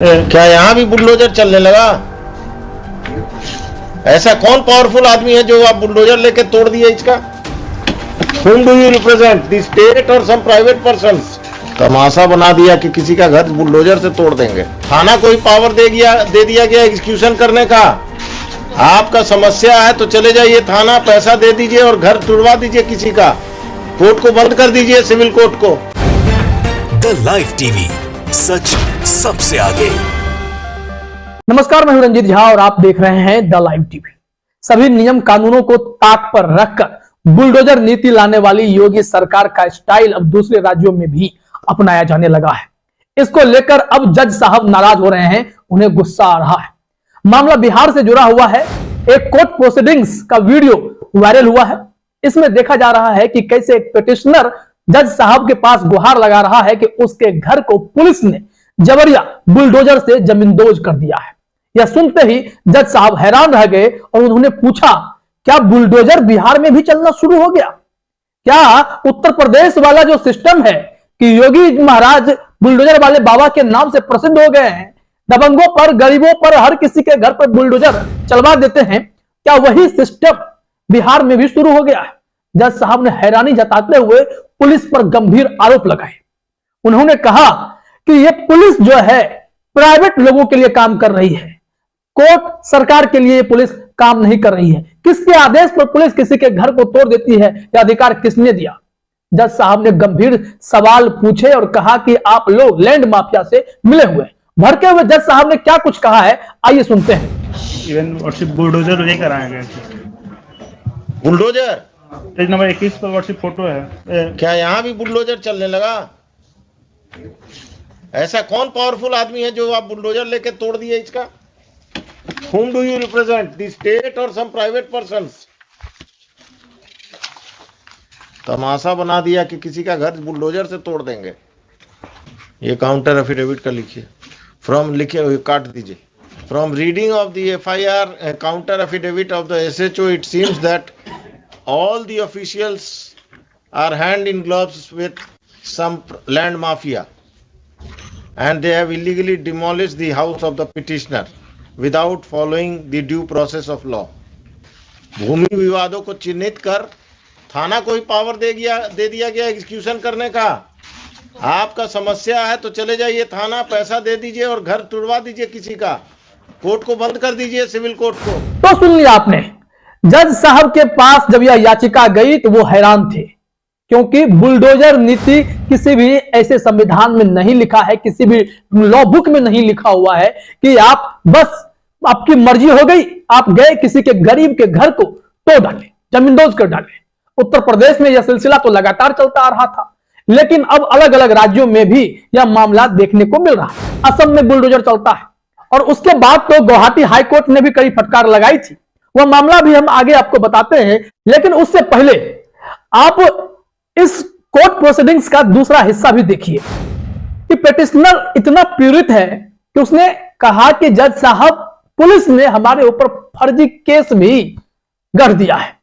क्या यहाँ भी बुलडोजर चलने लगा? ऐसा कौन पावरफुल आदमी है जो आप बुलडोजर लेके तोड़ दिए इसका? Whom do you represent? The state or some private persons? तमाशा बना दिया कि किसी का घर बुलडोजर से तोड़ देंगे। थाना कोई पावर दे दिया गया एग्जीक्यूशन करने का। आपका समस्या है तो चले जाइए थाना, पैसा दे दीजिए और घर तुड़वा दीजिए किसी का। कोर्ट को बंद कर दीजिए, सिविल कोर्ट को। द लाइव टीवी, सच सबसे आगे। नमस्कार, मैं हूं रंजीत झा और आप देख रहे हैं द लाइव टीवी। सभी नियम कानूनों को ताक पर रखकर बुलडोजर नीति लाने वाली योगी सरकार का स्टाइल अब दूसरे राज्यों में भी अपनाया जाने लगा है। इसको लेकर अब जज साहब नाराज हो रहे हैं, उन्हें गुस्सा आ रहा है। मामला बिहार से जुड़ा हुआ है। एक कोर्ट प्रोसीडिंग्स का वीडियो वायरल हुआ है। इसमें देखा जा रहा है कि कैसे एक पिटिशनर जज साहब के पास गुहार लगा रहा है कि उसके घर को पुलिस ने जबरिया बुलडोजर से जमींदोज कर दिया है। यह सुनते ही जज साहब हैरान रह गए और उन्होंने पूछा, क्या बुलडोजर बिहार में भी चलना शुरू हो गया? क्या उत्तर प्रदेश वाला जो सिस्टम है कि योगी महाराज बुलडोजर वाले बाबा के नाम से प्रसिद्ध हो गए हैं, दबंगों पर, गरीबों पर, हर किसी के घर पर बुलडोजर चलवा देते हैं, क्या वही सिस्टम बिहार में भी शुरू हो गया है? जज साहब ने हैरानी जताते हुए पुलिस पर गंभीर आरोप लगाए। उन्होंने कहा कि यह पुलिस जो है प्राइवेट लोगों के लिए काम कर रही है, कोर्ट सरकार के लिए पुलिस काम नहीं कर रही है। किसके आदेश पर पुलिस किसी के घर को तोड़ देती है? यह अधिकार किसने दिया? जज साहब ने गंभीर सवाल पूछे और कहा कि आप लोग लैंड माफिया से मिले हुए। भड़के हुए जज साहब ने क्या कुछ कहा है, आइए सुनते हैं। इवन व्हाट्सएप बुलडोजर लेकर आए गए। बुलडोजर पेज नंबर 21 पर व्हाट्सएप फोटो है। क्या यहाँ भी बुलडोजर चलने लगा? ऐसा कौन पावरफुल आदमी है जो आप बुलडोजर लेके तोड़ दिए इसका? Whom do you represent? The state or some private persons? तमाशा बना दिया कि किसी का घर बुलडोजर से तोड़ देंगे। ये काउंटर एफिडेविट का लिखिए। फ्रॉम लिखे हुए काट दीजिए। From reading of the FIR counter affidavit of the SHO, it seems that all the officials are hand in gloves with some land mafia, and they have illegally demolished the house of the petitioner without following the due process of law. भूमि विवादों को चिन्हित कर थाना को ही power दे दिया गया execution करने का। आपका समस्या है तो चले जाइए थाना, पैसा दे दीजिए और घर तुड़वा दीजिए किसी का। कोर्ट को बंद कर दीजिए, सिविल कोर्ट को। तो सुन लिया आपने। जज साहब के पास जब यह याचिका गई तो वो हैरान थे, क्योंकि बुलडोजर नीति किसी भी ऐसे संविधान में नहीं लिखा है, किसी भी लॉ बुक में नहीं लिखा हुआ है कि आप बस आपकी मर्जी हो गई, आप गए किसी के गरीब के घर को तोड़ डाले, जमींदोज कर डाले। उत्तर प्रदेश में यह सिलसिला तो लगातार चलता आ रहा था, लेकिन अब अलग अलग राज्यों में भी यह मामला देखने को मिल रहा है। असम में बुलडोजर चलता है और उसके बाद तो गुवाहाटी हाईकोर्ट ने भी कड़ी फटकार लगाई थी। वह मामला भी हम आगे आपको बताते हैं, लेकिन उससे पहले आप इस कोर्ट प्रोसीडिंग्स का दूसरा हिस्सा भी देखिए कि पिटिशनर इतना पीड़ित है कि उसने कहा कि जज साहब, पुलिस ने हमारे ऊपर फर्जी केस भी गढ़ दिया है।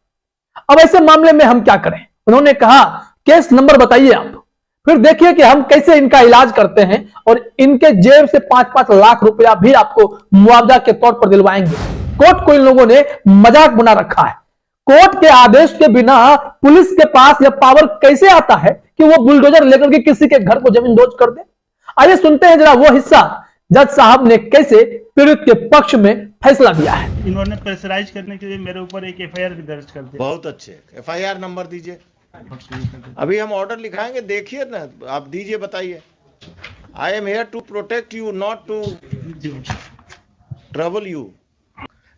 अब ऐसे मामले में हम क्या करें? उन्होंने कहा, केस नंबर बताइए आप, फिर देखिए कि हम कैसे इनका इलाज करते हैं और इनके जेब से 5-5 लाख रुपया भी आपको मुआवजा के तौर पर दिलवाएंगे। कोर्ट को इन लोगों ने मजाक बना रखा है। कोर्ट के आदेश के बिना पुलिस के पास यह पावर कैसे आता है कि वो बुलडोजर लेकर के किसी के घर को जमींदोज कर दे? आइए सुनते हैं जरा वो हिस्सा, जज साहब ने कैसे पीड़ित के पक्ष में फैसला दिया है। इन्होंने प्रेशराइज करने के लिए मेरे ऊपर एक FIR भी दर्ज कर दिया। बहुत अच्छे, FIR नंबर दीजिए। अभी हम ऑर्डर लिखाएंगे, देखिए ना, आप दीजिए, बताइए। I am here to protect you, not to trouble you.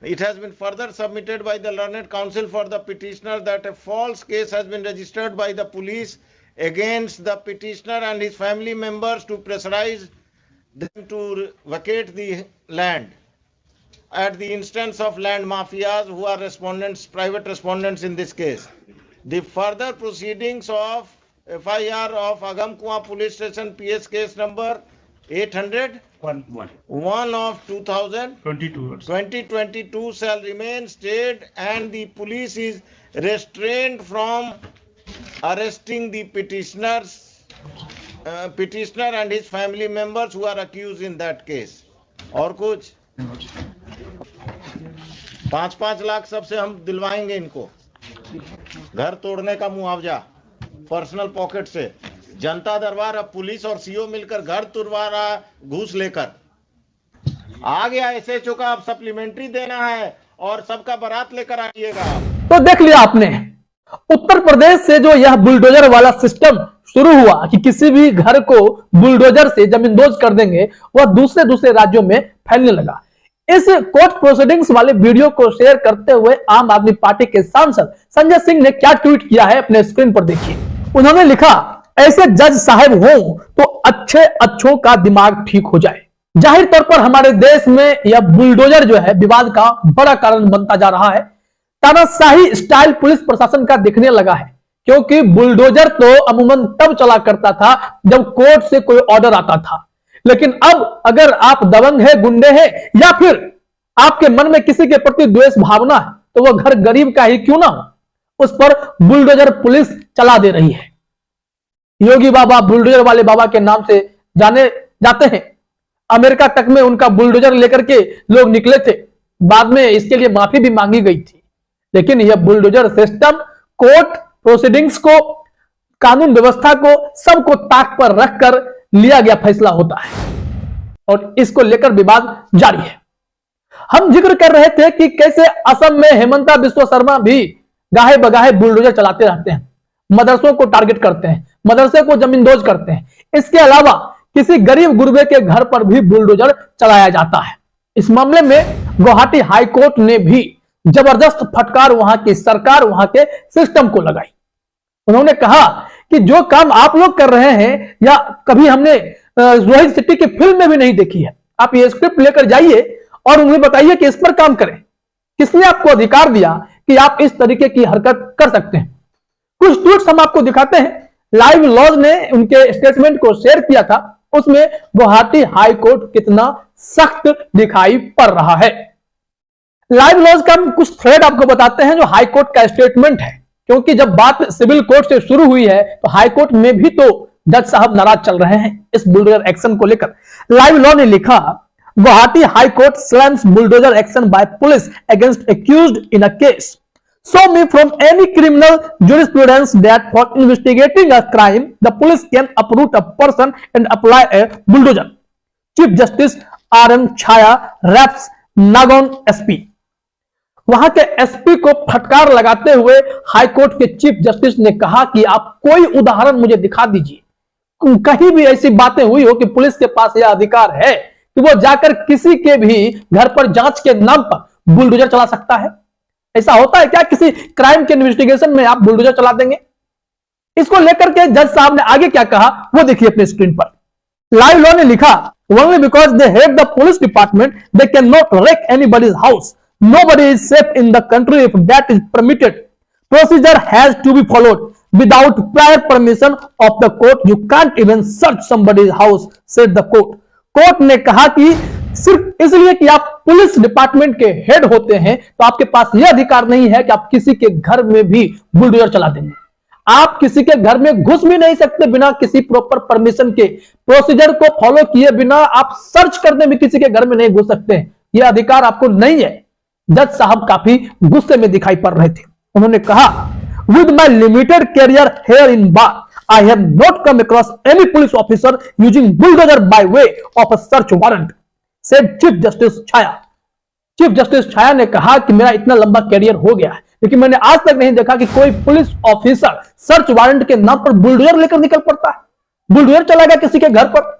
It has been further submitted by the learned counsel for the petitioner that a false case has been registered by the police against the petitioner and his family members to pressurize them to vacate the land at the instance of land mafias who are respondents, private respondents in this case. The further proceedings of FIR of Agamkuwa Police Station PS case number 801 of 2022 shall remain stayed, and the police is restrained from arresting the petitioner and his family members who are accused in that case. और कुछ 5-5 लाख सबसे हम दिलवाएंगे इनको। घर तोड़ने का मुआवजा personal pocket से। जनता दरबार अब पुलिस और सीओ मिलकर घर तुड़वा रहा घूस लेकर। आ गया एसएचओ का अब सप्लीमेंट्री देना है और सबका बारात लेकर आइएगा। तो देख लिया आपने, उत्तर प्रदेश से जो यह बुलडोजर वाला सिस्टम शुरू हुआ कि किसी भी घर को बुलडोजर से जमींदोज कर देंगे, वह दूसरे राज्यों में फैलने लगा। इस कोर्ट प्रोसीडिंग्स वाले वीडियो को शेयर करते हुए आम आदमी पार्टी के सांसद संजय सिंह ने क्या ट्वीट किया है अपने स्क्रीन पर देखिए। उन्होंने लिखा, ऐसे जज साहब हो तो अच्छों का दिमाग ठीक हो जाए। जाहिर तौर पर हमारे देश में यह बुलडोजर जो है विवाद का बड़ा कारण बनता जा रहा है। तानाशाही स्टाइल पुलिस प्रशासन का दिखने लगा है, क्योंकि बुलडोजर तो अमूमन तब चला करता था जब कोर्ट से कोई ऑर्डर आता था। लेकिन अब अगर आप दबंग है, गुंडे हैं, या फिर आपके मन में किसी के प्रति द्वेष भावना है, तो वह घर गरीब का ही क्यों ना हो, उस पर बुलडोजर पुलिस चला दे रही है। योगी बाबा बुलडोजर वाले बाबा के नाम से जाने जाते हैं। अमेरिका तक में उनका बुलडोजर लेकर के लोग निकले थे, बाद में इसके लिए माफी भी मांगी गई थी। लेकिन यह बुलडोजर सिस्टम कोर्ट प्रोसीडिंग्स को, कानून व्यवस्था को, सबको ताक पर रखकर लिया गया फैसला होता है और इसको लेकर विवाद जारी है। हम जिक्र कर रहे थे कि कैसे असम में हेमंता बिस्वा शर्मा भी गाहे बगाहे बुलडोजर चलाते रहते हैं, मदरसों को टारगेट करते हैं, मदरसे को जमींदोज करते हैं। इसके अलावा किसी गरीब गुरबे के घर पर भी बुलडोजर चलाया जाता है। इस मामले में गुवाहाटी हाई कोर्ट ने भी जबरदस्त फटकार वहां की सरकार, वहां के सिस्टम को लगाई। उन्होंने कहा कि जो काम आप लोग कर रहे हैं या कभी हमने रोहित शेट्टी की फिल्म में भी नहीं देखी है, आप ये स्क्रिप्ट लेकर जाइए और उन्हें बताइए कि इस पर काम करें। किसने आपको अधिकार दिया कि आप इस तरीके की हरकत कर सकते हैं? कुछ ट्वीट्स हम आपको दिखाते हैं। लाइव लॉज ने उनके स्टेटमेंट को शेयर किया था, उसमें गुवाहाटी हाई कोर्ट कितना सख्त दिखाई पड़ रहा है। लाइव लॉज का हम कुछ थ्रेड आपको बताते हैं जो हाई कोर्ट का स्टेटमेंट है, क्योंकि जब बात सिविल कोर्ट से शुरू हुई है तो हाई कोर्ट में भी तो जज साहब नाराज चल रहे हैं इस बुलडोजर एक्शन को लेकर। लाइव लॉ ने लिखा, Guwahati high court slams bulldozer action by police against accused in a case. Show me from any criminal jurisprudence that for investigating a crime, the police can uproot a person and apply a bulldozer. Chief Justice R.M. Chaya raps Nagaon SP. वहां के SP को फटकार लगाते हुए high court के chief justice ने कहा कि आप कोई उदाहरण मुझे दिखा दीजिए, कहीं भी ऐसी बातें हुई हो कि पुलिस के पास यह अधिकार है कि वो जाकर किसी के भी घर पर जांच के नाम पर बुलडोजर चला सकता है। ऐसा होता है क्या? किसी क्राइम के इन्वेस्टिगेशन में आप बुलडोजर चला देंगे? इसको लेकर के जज साहब ने आगे क्या कहा वो देखिए अपने स्क्रीन पर। लाइव लॉ ने लिखा, only because they head the police department they can not wreck anybody's house. Nobody is safe in the country if that is permitted. Procedure has to be followed. Without prior permission of the court, you can't even search somebody's house, said the court. Court ने कहा कि सिर्फ इसलिए कि आप police department के head होते हैं तो आपके पास यह अधिकार नहीं है कि आप किसी के घर में भी बुलडोजर चला देंगे। आप किसी के घर में घुस भी नहीं सकते बिना किसी प्रॉपर परमिशन के। प्रोसीजर को फॉलो किए बिना आप सर्च करने भी किसी के घर में नहीं घुस सकते हैं, यह अधिकार आपको नहीं है। जज साहब काफी गुस्से में दिखाई पड़ रहे थे। उन्होंने कहा, with my limited career here in bar, I have not come across any police officer using bulldozer by way of a search warrant, said Chief Justice Chaya. Chief Justice Chaya ने कहा कि मेरा इतना लंबा कैरियर हो गया है, लेकिन मैंने आज तक नहीं देखा कि कोई पुलिस ऑफिसर सर्च वारंट के नाम पर बुलडोजर लेकर निकल पड़ता है, बुलडोजर चलाएगा किसी के घर पर।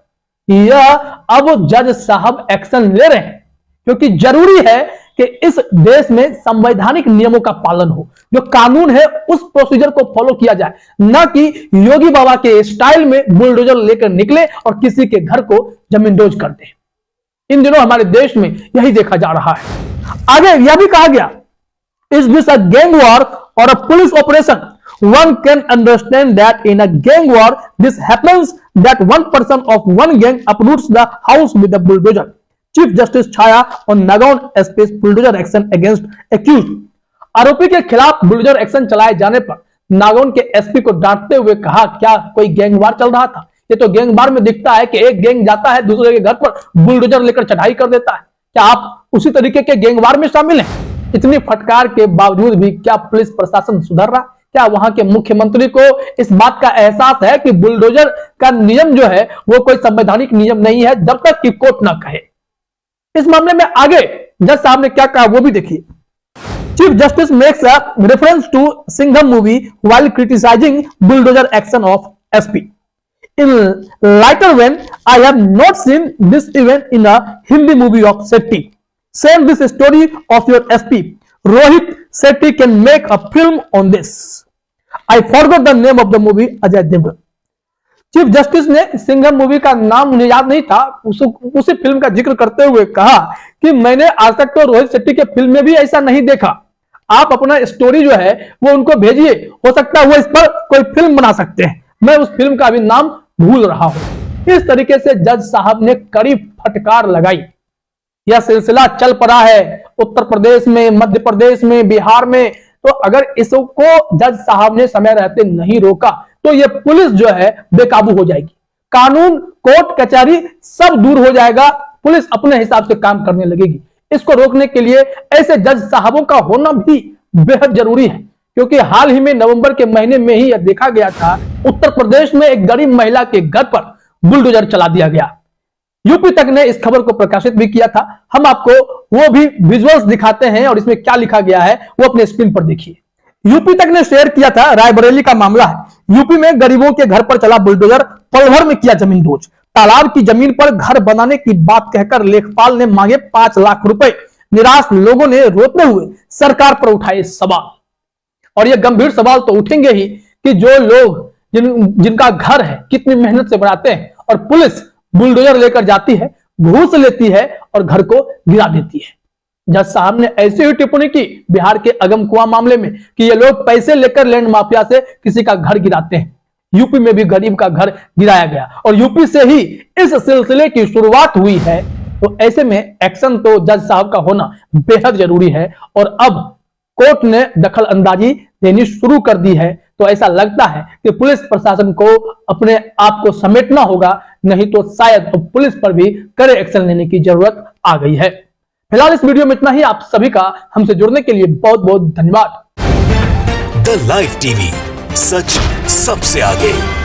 यह अब जज साहब एक्शन ले रहे हैं, क्योंकि जरूरी है कि इस देश में संवैधानिक नियमों का पालन हो, जो कानून है उस प्रोसीजर को फॉलो किया जाए, ना कि योगी बाबा के स्टाइल में बुलडोजर लेकर निकले और किसी के घर को जमींदोज कर दे। इन दिनों हमारे देश में यही देखा जा रहा है। आगे यह भी कहा गया, is this a gang war और a police operation? One can understand that in a gang war this happens, that one person of one gang uproots the house with a bulldozer. Chief Justice Chaya on Nagaon SP's bulldozer action against accused. आरोपी के खिलाफ bulldozer action चलाए जाने पर नागौन के SP को डांटते हुए कहा, क्या कोई गैंगवार चल रहा था? ये तो गैंगवार में दिखता है कि एक गैंग जाता है दूसरे के घर पर बुलडोजर लेकर चढ़ाई कर देता है। क्या आप उसी तरीके के गैंगवार में शामिल हैं? इतनी फटकार के बावजूद भी क्या पुलिस प्रशासन सुधर रहा? क्या वहां के मुख्यमंत्री को इस बात का एहसास है कि बुलडोजर का नियम जो है वो कोई संवैधानिक नियम नहीं है जब तक कि कोर्ट ना कहे? इस मामले में आगे जज साहब ने क्या कहा वो भी देखिए। Chief Justice makes a reference to Singham movie while criticizing bulldozer action of SP. In lighter vein, I have not seen this event in a Hindi movie of Shetty. Send this story of your SP. Rohit Shetty can make a film on this. I forgot the name of the movie. Ajay Devgan. Chief justice ने Singham movie का नाम मुझे याद नहीं था, उसी film का जिक्र करते हुए कहा कि मैंने आज तक तो रोहित शेट्टी के फिल्म में भी ऐसा नहीं देखा। आप अपना स्टोरी जो है वो उनको भेजिए, हो सकता है वो इस पर कोई फिल्म बना सकते हैं। मैं उस फिल्म का भी नाम भूल रहा हूं। इस तरीके से जज साहब ने कड़ी फटकार लगाई। यह सिलसिला चल पड़ा है उत्तर प्रदेश में, मध्य प्रदेश में, बिहार में। तो अगर इसको जज साहब ने समय रहते नहीं रोका तो यह पुलिस जो है बेकाबू हो जाएगी। कानून, कोर्ट कचहरी सब दूर हो जाएगा। पुलिस अपने हिसाब से काम करने लगेगी। इसको रोकने के लिए ऐसे जज साहबों का होना भी बेहद जरूरी है, क्योंकि हाल ही में नवंबर के महीने में ही यह देखा गया था उत्तर प्रदेश में एक गरीब महिला के घर पर बुलडोजर चला दिया गया। यूपी तक ने इस खबर को प्रकाशित भी किया था। हम आपको वो भी विजुअल्स दिखाते हैं और इसमें क्या लिखा गया है वो अपने स्क्रीन पर देखिए। यूपी तक ने शेयर किया था, रायबरेली का मामला है। यूपी में गरीबों के घर पर चला बुलडोजर, पल भर में किया जमीन दोज। तालाब की जमीन पर घर बनाने की बात कहकर लेखपाल ने मांगे 5 लाख रुपए। निराश लोगों ने रोते हुए सरकार पर उठाए सवाल। और ये गंभीर सवाल तो उठेंगे ही कि जो लोग जिनका घर है कितनी मेहनत से बनाते हैं और पुलिस बुलडोजर लेकर जाती है, घूस लेती है और घर को गिरा देती है। जज साहब ने ऐसी ही टिप्पणी की बिहार के अगमकुआं मामले में कि ये लोग पैसे लेकर लैंड माफिया से किसी का घर गिराते हैं। यूपी में भी गरीब का घर गिराया गया और यूपी से ही इस सिलसिले की शुरुआत हुई है। तो ऐसे में एक्शन तो जज साहब का होना बेहद जरूरी है और अब कोर्ट ने दखल अंदाजी देनी शुरू कर दी है। तो ऐसा लगता है कि पुलिस प्रशासन को अपने आप को समेटना होगा, नहीं तो शायद तो पुलिस पर भी कड़े एक्शन लेने की जरूरत आ गई है। फिलहाल इस वीडियो में इतना ही। आप सभी का हमसे जुड़ने के लिए बहुत बहुत धन्यवाद। द लाइव टीवी, सच सबसे आगे।